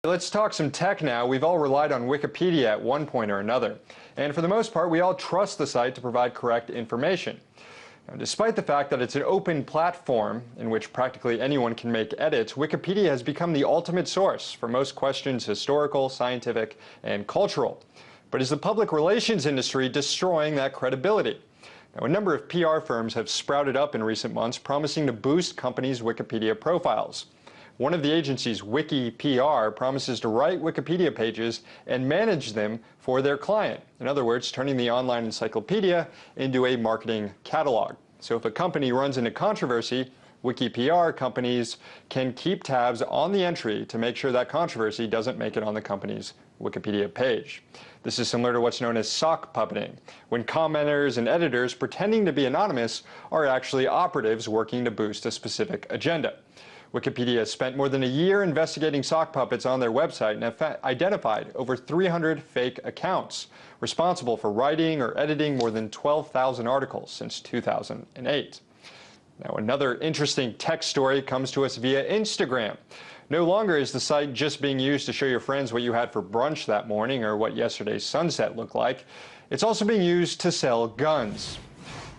Let's talk some tech now. We've all relied on Wikipedia at one point or another. And for the most part, we all trust the site to provide correct information. Now, despite the fact that it's an open platform in which practically anyone can make edits, Wikipedia has become the ultimate source for most questions, historical, scientific, and cultural. But is the public relations industry destroying that credibility? Now, a number of PR firms have sprouted up in recent months, promising to boost companies' Wikipedia profiles. One of the agencies, WikiPR, promises to write Wikipedia pages and manage them for their client. In other words, turning the online encyclopedia into a marketing catalog. So if a company runs into controversy, WikiPR companies can keep tabs on the entry to make sure that controversy doesn't make it on the company's Wikipedia page. This is similar to what's known as sock puppeting, when commenters and editors pretending to be anonymous are actually operatives working to boost a specific agenda. Wikipedia has spent more than a year investigating sock puppets on their website and have identified over 300 fake accounts responsible for writing or editing more than 12,000 articles since 2008. Now, another interesting tech story comes to us via Instagram. No longer is the site just being used to show your friends what you had for brunch that morning or what yesterday's sunset looked like. It's also being used to sell guns.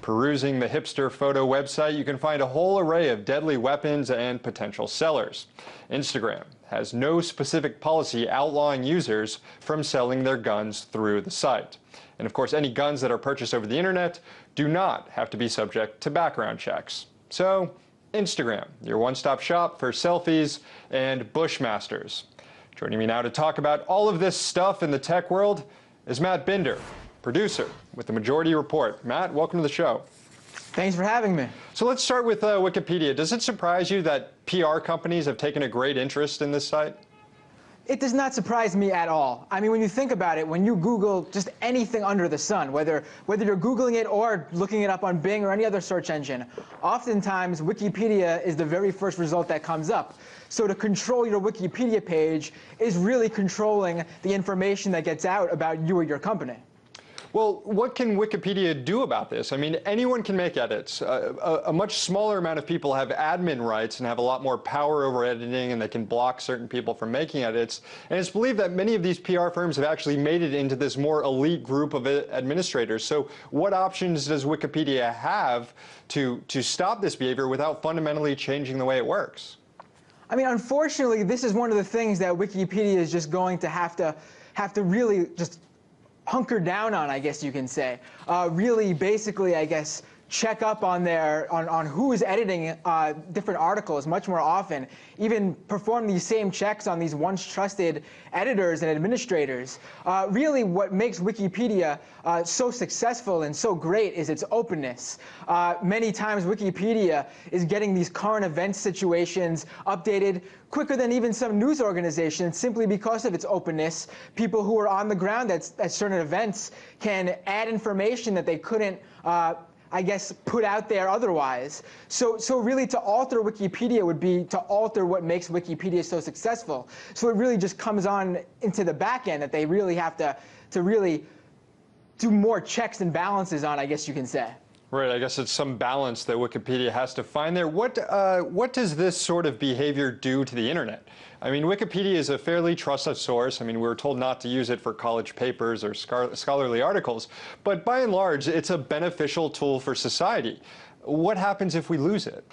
Perusing the hipster photo website, you can find a whole array of deadly weapons and potential sellers. Instagram has no specific policy outlawing users from selling their guns through the site. And of course, any guns that are purchased over the internet do not have to be subject to background checks. So, Instagram, your one-stop shop for selfies and bushmasters. Joining me now to talk about all of this stuff in the tech world is Matt Binder, producer with the Majority Report. Matt, welcome to the show. Thanks for having me. So let's start with Wikipedia. Does it surprise you that PR companies have taken a great interest in this site? It does not surprise me at all. I mean, when you think about it, when you Google just anything under the sun, whether you're Googling it or looking it up on Bing or any other search engine, oftentimes Wikipedia is the very first result that comes up. So to control your Wikipedia page is really controlling the information that gets out about you or your company. Well, what can Wikipedia do about this? I mean, anyone can make edits. A much smaller amount of people have admin rights and have a lot more power over editing, and they can block certain people from making edits. And it's believed that many of these PR firms have actually made it into this more elite group of administrators. So what options does Wikipedia have to stop this behavior without fundamentally changing the way it works? I mean, unfortunately, this is one of the things that Wikipedia is just going to have to really just hunker down on, I guess you can say. Really, basically, I guess, check up on on who is editing different articles much more often, even perform these same checks on these once trusted editors and administrators. Really, what makes Wikipedia so successful and so great is its openness. Many times Wikipedia is getting these current event situations updated quicker than even some news organizations, simply because of its openness. People who are on the ground at certain events can add information that they couldn't I guess, put out there otherwise. So really to alter Wikipedia would be to alter what makes Wikipedia so successful. So it really just comes on into the back end that they really have to really do more checks and balances on, I guess you can say. Right, I guess it's some balance that Wikipedia has to find there. What does this sort of behavior do to the internet? I mean, Wikipedia is a fairly trusted source. I mean, we were told not to use it for college papers or scholarly articles, but by and large, it's a beneficial tool for society. What happens if we lose it?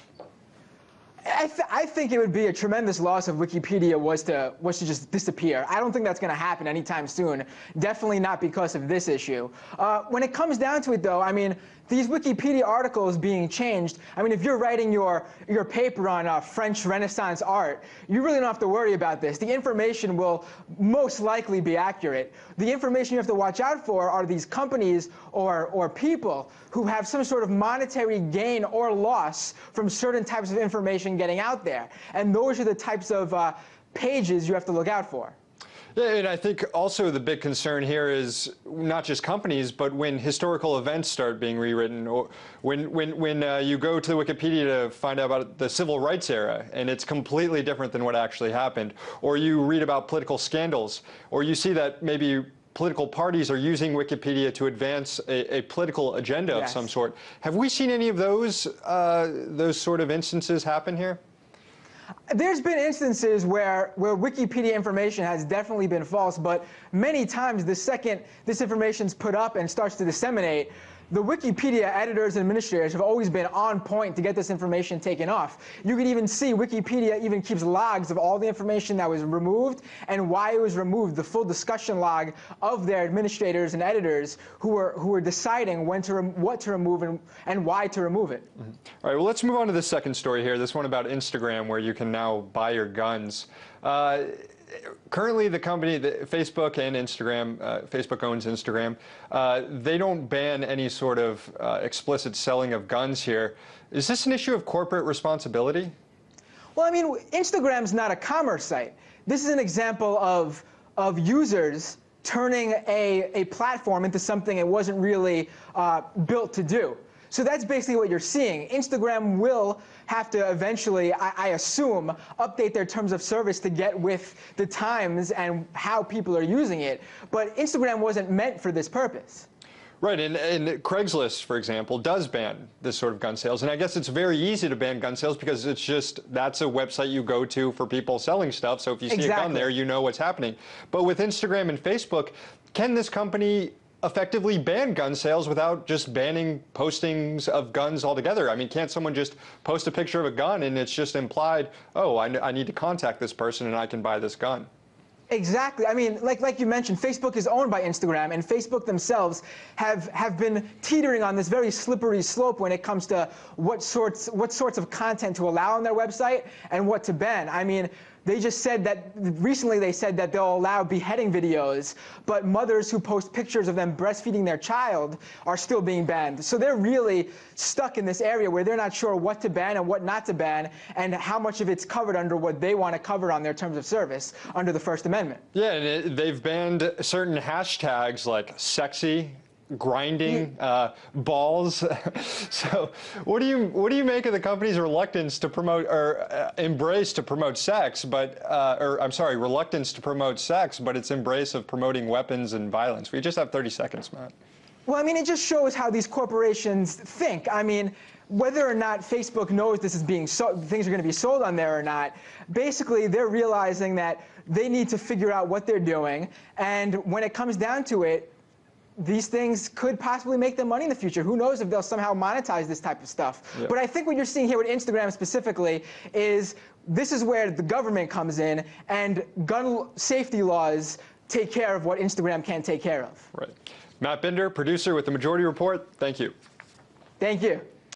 I think it would be a tremendous loss if Wikipedia was to just disappear. I don't think that's going to happen anytime soon. Definitely not because of this issue. When it comes down to it, though, I mean, these Wikipedia articles being changed, I mean, if you're writing your paper on French Renaissance art, you really don't have to worry about this. The information will most likely be accurate. The information you have to watch out for are these companies or people who have some sort of monetary gain or loss from certain types of information getting out there. And those are the types of pages you have to look out for. Yeah, and I think also the big concern here is not just companies, but when historical events start being rewritten, or when you go to the Wikipedia to find out about the civil rights era, and it's completely different than what actually happened, or you read about political scandals, or you see that maybe political parties are using Wikipedia to advance a political agenda of some sort. Have we seen any of those sort of instances happen here? There's been instances where Wikipedia information has definitely been false, but many times the second this information's put up and starts to disseminate, the Wikipedia editors and administrators have always been on point to get this information taken off. You can even see Wikipedia even keeps logs of all the information that was removed and why it was removed, the full discussion log of their administrators and editors who were deciding what to remove and why to remove it. Mm-hmm. All right, well, let's move on to the second story here, this one about Instagram, where you can now buy your guns. Currently, the company, Facebook and Instagram, Facebook owns Instagram, they don't ban any sort of explicit selling of guns here. Is this an issue of corporate responsibility? Well, I mean, Instagram's not a commerce site. This is an example of users turning a platform into something it wasn't really built to do. So that's basically what you're seeing. Instagram will have to eventually, I assume, update their terms of service to get with the times and how people are using it. But Instagram wasn't meant for this purpose. Right, and Craigslist, for example, does ban this sort of gun sales. And I guess it's very easy to ban gun sales because it's just, that's a website you go to for people selling stuff. So if you see a gun there, you know what's happening. But with Instagram and Facebook, can this company effectively ban gun sales without just banning postings of guns altogether? I mean, can't someone just post a picture of a gun and it's just implied, oh, I need to contact this person and I can buy this gun? Exactly. I mean, like you mentioned, Facebook is owned by Instagram, and Facebook themselves have been teetering on this very slippery slope when it comes to what sorts of content to allow on their website and what to ban. I mean, they just said that, recently they said that they'll allow beheading videos, but mothers who post pictures of them breastfeeding their child are still being banned. So they're really stuck in this area where they're not sure what to ban and what not to ban, and how much of it's covered under what they want to cover on their terms of service under the First Amendment. Yeah, and they've banned certain hashtags like sexy, grinding, balls. So what do you make of the company's reluctance to promote, or embrace to promote sex, but or I'm sorry, reluctance to promote sex, but its embrace of promoting weapons and violence? We just have 30 seconds, Matt. Well, I mean, it just shows how these corporations think. I mean, whether or not Facebook knows this is being sold, things are going to be sold on there or not, basically they're realizing that they need to figure out what they're doing, and when it comes down to it, these things could possibly make them money in the future. Who knows if they'll somehow monetize this type of stuff. Yep. But I think what you're seeing here with Instagram specifically is this is where the government comes in, and gun safety laws take care of what Instagram can't take care of. Right. Matt Binder, producer with The Majority Report, thank you. Thank you.